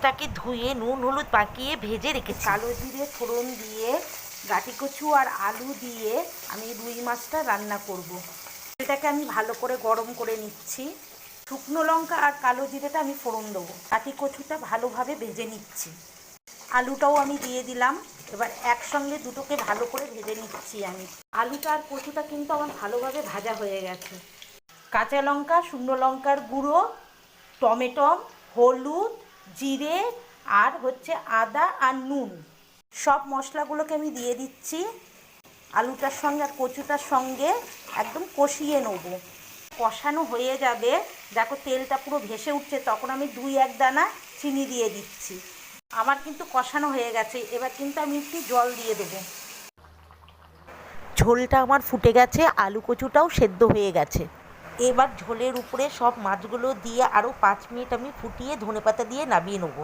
মাছটাকে ধুয়ে নুন হলুদ মাখিয়ে ভেজে রেখেছি। কালো জিরে ফোড়ন দিয়ে গাঁটি কচু আর আলু দিয়ে আমি রুই মাছটা রান্না করব। এটাকে আমি ভালো করে গরম করে নিচ্ছি। শুকনো লঙ্কা আর কালো জিরেটা আমি ফোড়ন দেবো। গাঁটি কচুটা ভালোভাবে ভেজে নিচ্ছি। আলুটাও আমি দিয়ে দিলাম। এবার একসঙ্গে দুটোকে ভালো করে ভেজে নিচ্ছি আমি। আলুটা আর কচুটা কিন্তু আমার ভালোভাবে ভাজা হয়ে গেছে। কাঁচা লঙ্কা, শুকনো লঙ্কার গুঁড়ো, টমেটো, হলুদ, জিরে আর আদা আর নুন, সব মশলাগুলোকে আমি দিয়ে দিচ্ছি। আলুটার সঙ্গে আর কচুটার সঙ্গে একদম কষিয়ে নেব। কষানো হয়ে যাবে, দেখো তেলটা পুরো ভেসে উঠছে, তখন আমি 2-1 দানা চিনি দিয়ে দিচ্ছি। আমার কিন্তু কষানো হয়ে গেছে। এবার কিন্তু আমি একটু জল দিয়ে দেবো। ঝোলটা আমার ফুটে গেছে, আলু কচুটাও সেদ্ধ হয়ে গেছে। এবার ঝোলের উপরে সব মাছগুলো দিয়ে আরও 5 মিনিট আমি ফুটিয়ে ধনেপাতা দিয়ে নামিয়ে নেবো।